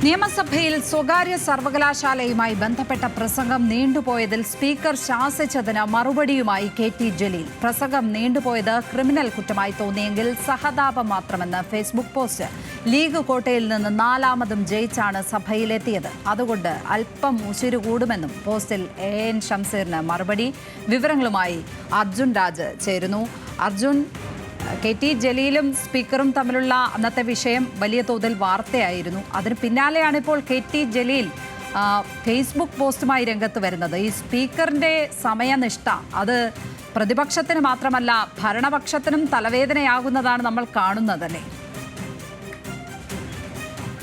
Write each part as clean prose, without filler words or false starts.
നിയമസഭയിൽ സ്വകാര്യ സർവകലാശാലയുമായി ബന്ധപ്പെട്ട പ്രസംഗം നീണ്ടുപോയതിൽ സ്പീക്കർ ശാസിച്ചതിന് മറുപടിയുമായി കെ.ടി. ജലീൽ. പ്രസംഗം നീണ്ടുപോയത് ക്രിമിനൽ കുറ്റമായി തോന്നിയെങ്കിൽ സഹതാപം മാത്രമെന്ന് ഫേസ്ബുക്ക് പോസ്റ്റ്. ലീഗ് കോട്ടയിൽ നിന്ന് 4ാമതും ജയിച്ചാണ് സഭയിലെത്തിയത്. അതുകൊണ്ട് അല്പം ഉശിരു കൂടുമെന്നും പോസ്റ്റിൽ എൻ ഷംസീറിന് മറുപടി. വിവരങ്ങളുമായി അർജുൻ രാജ് ചേരുന്നു. അർജുൻ, കെ.ടി. ജലീലും സ്പീക്കറും തമ്മിലുള്ള അന്നത്തെ വിഷയം വലിയ തോതിൽ വാർത്തയായിരുന്നു. അതിന് പിന്നാലെയാണ് ഇപ്പോൾ കെ.ടി. ജലീൽ ഫേസ്ബുക്ക് പോസ്റ്റുമായി രംഗത്ത് വരുന്നത്. ഈ സ്പീക്കറിന്റെ സമയനിഷ്ഠ അത് പ്രതിപക്ഷത്തിന് മാത്രമല്ല ഭരണപക്ഷത്തിനും തലവേദനയാകുന്നതാണ് നമ്മൾ കാണുന്നതല്ലേ?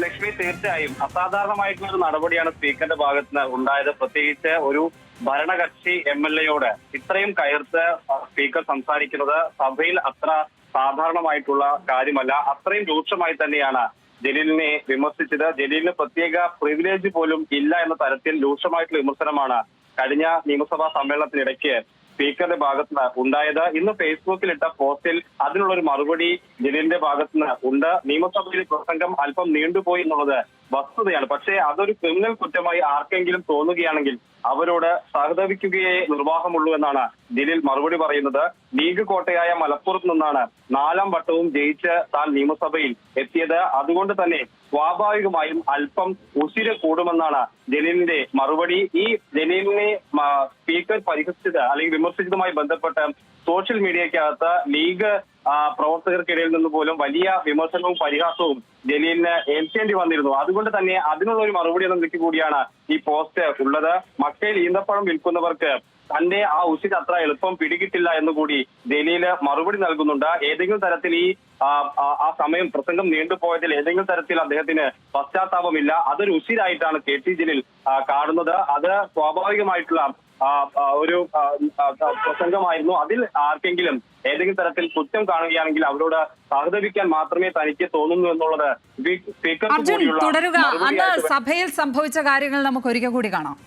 ലക്ഷ്മി, തീർച്ചയായും അസാധാരണമായിട്ടുള്ള ഒരു നടപടിയാണ് സ്പീക്കറുടെ ഭാഗത്ത് നിന്ന് ഉണ്ടായത്. പ്രത്യേകിച്ച് ഒരു ഭരണകക്ഷി എംഎൽഎയോട് ഇത്രയും കയർത്ത് സ്പീക്കർ സംസാരിക്കുന്നത് സഭയിൽ അത്ര സാധാരണമായിട്ടുള്ള കാര്യമല്ല. അത്രയും രൂക്ഷമായി തന്നെയാണ് ജലീലിനെ വിമർശിച്ചത്. ജലീലിന് പ്രത്യേക പ്രിവിലേജ് പോലും ഇല്ല എന്ന തരത്തിൽ രൂക്ഷമായിട്ടുള്ള വിമർശനമാണ് കഴിഞ്ഞ നിയമസഭാ സമ്മേളനത്തിനിടയ്ക്ക് സ്പീക്കറുടെ ഭാഗത്തുനിന്ന് ഉണ്ടായത്. ഇന്ന് ഫേസ്ബുക്കിൽ ഇട്ട പോസ്റ്റിൽ അതിനുള്ളൊരു മറുപടി ജലീലിന്റെ ഭാഗത്തുനിന്ന് ഉണ്ട്. നിയമസഭയിൽ പ്രസംഗം അല്പം നീണ്ടുപോയി എന്നുള്ളത് വസ്തുതയാണ്. പക്ഷേ അതൊരു ക്രിമിനൽ കുറ്റമായി ആർക്കെങ്കിലും തോന്നുകയാണെങ്കിൽ അവരോട് സഹതപിക്കുകയേ നിർവാഹമുള്ളൂ എന്നാണ് ജലീൽ മറുപടി പറയുന്നത്. ലീഗ് കോട്ടയായ മലപ്പുറത്ത് നിന്നാണ് 4ാം വട്ടവും ജയിച്ച് താൻ നിയമസഭയിൽ എത്തിയത്. അതുകൊണ്ട് തന്നെ സ്വാഭാവികമായും അല്പം ഉശിര് കൂടുമെന്നാണ് ജലീലിന്റെ മറുപടി. ഈ ജലീലിനെ സ്പീക്കർ പരിഹസിച്ചത് അല്ലെങ്കിൽ വിമർശിച്ചതുമായി ബന്ധപ്പെട്ട് സോഷ്യൽ മീഡിയക്കകത്ത് ലീഗ് പ്രവർത്തകർക്കിടയിൽ നിന്ന് പോലും വലിയ വിമർശനവും പരിഹാസവും ജലീലിന് ഏൽക്കേണ്ടി വന്നിരുന്നു. അതുകൊണ്ട് തന്നെ അതിനുള്ള ഒരു മറുപടി എന്ന നിലയ്ക്ക് കൂടിയാണ് ഈ പോസ്റ്റ് ഉള്ളത്. മക്കയിൽ ഈന്തപ്പഴം വിൽക്കുന്നവർക്ക് തന്റെ ആ ഉശിര് അത്ര എളുപ്പം പിടികിട്ടില്ല എന്നുകൂടി ജലീല് മറുപടി നൽകുന്നുണ്ട്. ഏതെങ്കിലും തരത്തിൽ ഈ ആ സമയം പ്രസംഗം നീണ്ടുപോയതിൽ ഏതെങ്കിലും തരത്തിൽ അദ്ദേഹത്തിന് പശ്ചാത്താപമില്ല. അതൊരു ഉശിരായിട്ടാണ് കെ.ടി. ജലീൽ കാണുന്നത്. അത് സ്വാഭാവികമായിട്ടുള്ള ഒരു പ്രസംഗമായിരുന്നു. അതിൽ ആർക്കെങ്കിലും ഏതെങ്കിലും തരത്തിൽ കുറ്റം കാണുകയാണെങ്കിൽ അവരോട് സഹതപിക്കാൻ മാത്രമേ തനിക്ക് തോന്നുന്നു എന്നുള്ളത് സ്പീക്കർക്ക് കൂടിയുള്ള തുടരുക. അന്ന് സഭയിൽ സംഭവിച്ച കാര്യങ്ങൾ നമുക്ക് ഒരിക്കൽ കൂടി കാണാം.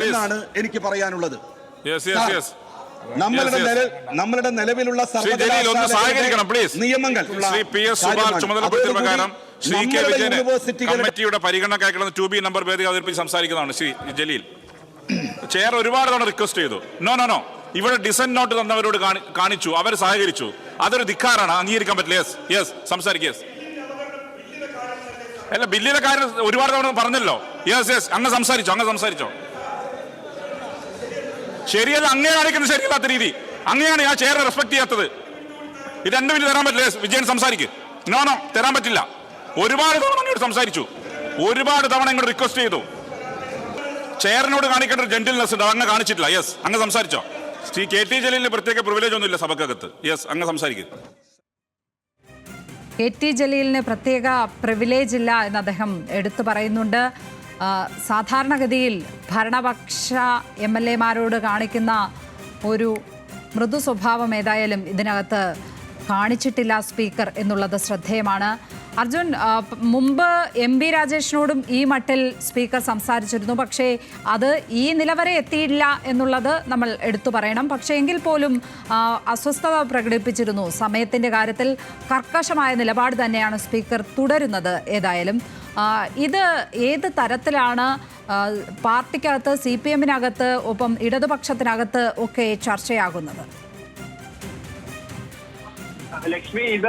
എന്നാണ് എനിക്ക് പറയാനുള്ളത്. നമ്മളുടെ നിലവിലുള്ള നിയമങ്ങൾ കമ്മിറ്റിയുടെ പരിഗണനയ്ക്കായി 2B നമ്പർ ഭേദഗതി അവതരിപ്പിച്ച് സംസാരിക്കുന്നതാണ് ശ്രീ ജലീൽ. ചെയർ ഒരുപാട് തവണ റിക്വസ്റ്റ് ചെയ്തു. നോ ഇവിടെ ഡിസന്റ് നോട്ട് തന്നവരോട് കാണിച്ചു, അവർ സഹകരിച്ചു. അതൊരു ധിക്കാരാണ്, അംഗീകരിക്കാൻ പറ്റില്ല. യെസ് സംസാരിക്കുക. അല്ല, ബില്ലിലെ കാര്യം ഒരുപാട് തവണ പറഞ്ഞല്ലോ. യെസ് അങ്ങ് സംസാരിച്ചോ. ശരിയല്ല, അങ്ങേ കാണിക്കുന്നത് ശരിയല്ലാത്ത രീതി. അങ്ങനെയാണ് ആ ചെയർ റെസ്പെക്ട് ചെയ്യാത്തത്. ഇത് 2 മിനിറ്റ് തരാൻ പറ്റില്ല. വിജയൻ സംസാരിക്ക്. നോ തരാൻ പറ്റില്ല. ഒരുപാട് തവണ അങ്ങോട്ട് സംസാരിച്ചു, ഒരുപാട് തവണ ഇങ്ങോട്ട് റിക്വസ്റ്റ് ചെയ്തു. ചെയറിനോട് കാണിക്കേണ്ട ഒരു ജെന്റിൽനെസ് ഉണ്ട്, അങ്ങ് കാണിച്ചിട്ടില്ല. യെസ് അങ്ങ് സംസാരിച്ചോ. ശ്രീ കെ.ടി. ജലീലിന് പ്രത്യേക പ്രിവിലേജ് ഒന്നുമില്ല സഭക്കകത്ത്. യെസ് അങ്ങ് സംസാരിക്കും. കെ.ടി. ജലീലിന് പ്രത്യേക പ്രിവിലേജ് ഇല്ല എന്ന് അദ്ദേഹം എടുത്തു പറയുന്നുണ്ട്. സാധാരണഗതിയിൽ ഭരണപക്ഷ എംഎൽഎമാരോട് കാണിക്കുന്ന ഒരു മൃദു സ്വഭാവം ഏതായാലും ഇതിനകത്ത് കാണിച്ചിട്ടില്ല സ്പീക്കർ എന്നുള്ളത് ശ്രദ്ധേയമാണ്. അർജുൻ, മുമ്പ് എം ബി രാജേഷിനോടും ഈ മട്ടിൽ സ്പീക്കർ സംസാരിച്ചിരുന്നു. പക്ഷേ അത് ഈ നിലവരെ എത്തിയില്ല എന്നുള്ളത് നമ്മൾ എടുത്തു പറയണം. പക്ഷേ എങ്കിൽ പോലും അസ്വസ്ഥത പ്രകടിപ്പിച്ചിരുന്നു. സമയത്തിൻ്റെ കാര്യത്തിൽ കർക്കശമായ നിലപാട് തന്നെയാണ് സ്പീക്കർ തുടരുന്നത്. ഏതായാലും ഇത് ഏത് തരത്തിലാണ് പാർട്ടിക്കകത്ത്, CPM-നകത്ത്, ഒപ്പം ഇടതുപക്ഷത്തിനകത്ത് ഒക്കെ ചർച്ചയാകുന്നത്? ലക്ഷ്മി, ഇത്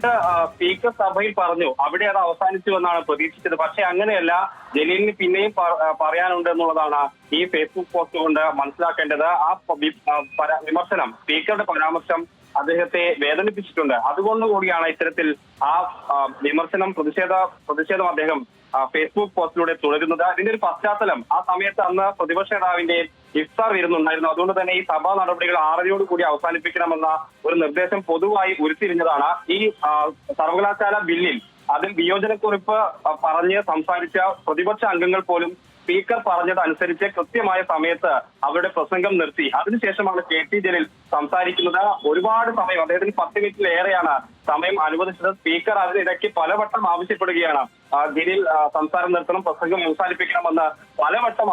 സ്പീക്കർ സഭയിൽ പറഞ്ഞു, അവിടെ അത് അവസാനിച്ചു എന്നാണ് പ്രതീക്ഷിച്ചത്. പക്ഷെ അങ്ങനെയല്ല, ജലീലിന് പിന്നെയും പറയാനുണ്ട് എന്നുള്ളതാണ് ഈ ഫേസ്ബുക്ക് പോസ്റ്റ് കൊണ്ട് മനസ്സിലാക്കേണ്ടത്. ആ വിമർശനം, സ്പീക്കറുടെ പരാമർശം അദ്ദേഹത്തെ വേദനിപ്പിച്ചിട്ടുണ്ട്. അതുകൊണ്ടുകൂടിയാണ് ഇത്തരത്തിൽ ആ വിമർശനം, പ്രതിഷേധം അദ്ദേഹം ഫേസ്ബുക്ക് പോസ്റ്റിലൂടെ തുടരുന്നത്. അതിന്റെ ഒരു പശ്ചാത്തലം, ആ സമയത്ത് അന്ന് പ്രതിപക്ഷ നേതാവിന്റെ ഇഫ്താർ വരുന്നുണ്ടായിരുന്നു. അതുകൊണ്ട് തന്നെ ഈ സഭാ നടപടികൾ 6:30 കൂടി അവസാനിപ്പിക്കണമെന്ന ഒരു നിർദ്ദേശം പൊതുവായി ഉരുത്തിരിഞ്ഞതാണ്. ഈ സർവകലാശാല ബില്ലിൽ അതിൽ വിയോജനക്കുറിപ്പ് പറഞ്ഞ് സംസാരിച്ച പ്രതിപക്ഷ അംഗങ്ങൾ പോലും സ്പീക്കർ പറഞ്ഞതനുസരിച്ച് കൃത്യമായ സമയത്ത് അവരുടെ പ്രസംഗം നിർത്തി. അതിനുശേഷമാണ് കെ.ടി. ജലീൽ സംസാരിക്കുന്നത്. ഒരുപാട് സമയം, അദ്ദേഹത്തിന് 10 മിനിറ്റിലേറെയാണ് സമയം അനുവദിച്ചത്. സ്പീക്കർ അതിനിടയ്ക്ക് പലവട്ടം ആവശ്യപ്പെടുകയാണ്, ജലീൽ സംസാരം നിർത്തണം, പ്രസംഗം അവസാനിപ്പിക്കണമെന്ന് പലവട്ടം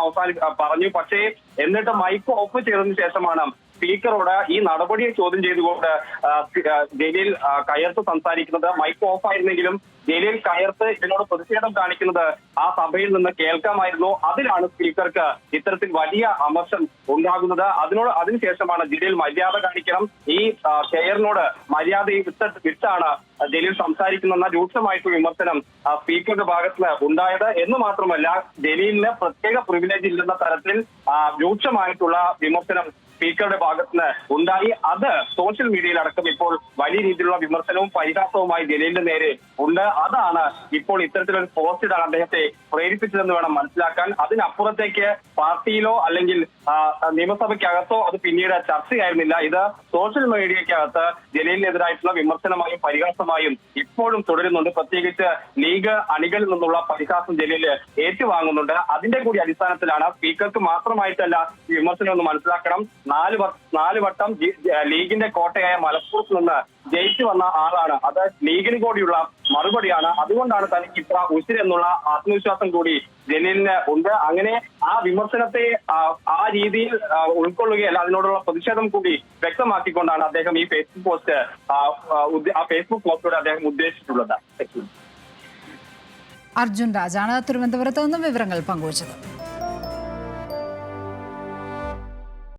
പറഞ്ഞു. പക്ഷേ എന്നിട്ട് മൈക്ക് ഓഫ് ചെയ്തതിനു ശേഷമാണ് സ്പീക്കറോട് ഈ നടപടിയെ ചോദ്യം ചെയ്തുകൊണ്ട് ജലീൽ കയർത്ത് സംസാരിക്കുന്നത്. മൈക്ക് ഓഫ് ആയിരുന്നെങ്കിലും ജലീൽ കയർത്ത് ഇതിനോട് പ്രതിഷേധം കാണിക്കുന്നത് ആ സഭയിൽ നിന്ന് കേൾക്കാമായിരുന്നു. അതിലാണ് സ്പീക്കർക്ക് ഇത്തരത്തിൽ വലിയ അമർഷം ഉണ്ടാകുന്നത്. അതിനുശേഷമാണ് ജലീൽ മര്യാദ കാണിക്കണം, ഈ ചെയറിനോട് മര്യാദ വിട്ടാണ് ജലീൽ സംസാരിക്കുന്ന രൂക്ഷമായിട്ടുള്ള വിമർശനം സ്പീക്കറുടെ ഭാഗത്ത് ഉണ്ടായത്. എന്ന് മാത്രമല്ല, ജലീലിന് പ്രത്യേക പ്രിവിലേജ് ഇല്ലെന്ന തരത്തിൽ രൂക്ഷമായിട്ടുള്ള വിമർശനം സ്പീക്കറുടെ ഭാഗത്തുനിന്ന് ഉണ്ടായി. അത് സോഷ്യൽ മീഡിയയിൽ അടക്കം ഇപ്പോൾ വലിയ രീതിയിലുള്ള വിമർശനവും പരിഹാസവുമായി ജലീലിന്റെ നേരെ ഉണ്ട്. അതാണ് ഇപ്പോൾ ഇത്തരത്തിലൊരു പോസ്റ്റിടാൻ അദ്ദേഹത്തെ പ്രേരിപ്പിച്ചതെന്ന് വേണം മനസ്സിലാക്കാൻ. അതിനപ്പുറത്തേക്ക് പാർട്ടിയിലോ അല്ലെങ്കിൽ നിയമസഭയ്ക്കകത്തോ അത് പിന്നീട് ചർച്ചയായിരുന്നില്ല. ഇത് സോഷ്യൽ മീഡിയക്കകത്ത് ജലീലിനെതിരായിട്ടുള്ള വിമർശനമായും പരിഹാസമായും ഇപ്പോഴും തുടരുന്നുണ്ട്. പ്രത്യേകിച്ച് ലീഗ് അണികളിൽ നിന്നുള്ള പരിഹാസം ജലീൽ ഏറ്റുവാങ്ങുന്നുണ്ട്. അതിന്റെ കൂടി അടിസ്ഥാനത്തിലാണ് സ്പീക്കർക്ക് മാത്രമായിട്ടല്ല ഈ വിമർശനം എന്ന് മനസ്സിലാക്കണം. 4 വട്ടം ലീഗിന്റെ കോട്ടയായ മലപ്പുറത്ത് നിന്ന് ജയിച്ചു വന്ന ആളാണ്. അത് ലീഗിന് കൂടിയുള്ള മറുപടിയാണ്. അതുകൊണ്ടാണ് തനിക്ക് ഇത്ര ഉശിരെന്നുള്ള ആത്മവിശ്വാസം കൂടി ജലീലിന് ഉണ്ട്. അങ്ങനെ ആ വിമർശനത്തെ ആ രീതിയിൽ ഉൾക്കൊള്ളുകയല്ല, അതിനോടുള്ള പ്രതിഷേധം കൂടി വ്യക്തമാക്കിക്കൊണ്ടാണ് അദ്ദേഹം ഈ ഫേസ്ബുക്ക് പോസ്റ്റിലൂടെ അദ്ദേഹം ഉദ്ദേശിച്ചിട്ടുള്ളത്. അർജുൻ രാജാണ് തിരുവനന്തപുരത്ത് നിന്ന് വിവരങ്ങൾ പങ്കുവച്ചത്.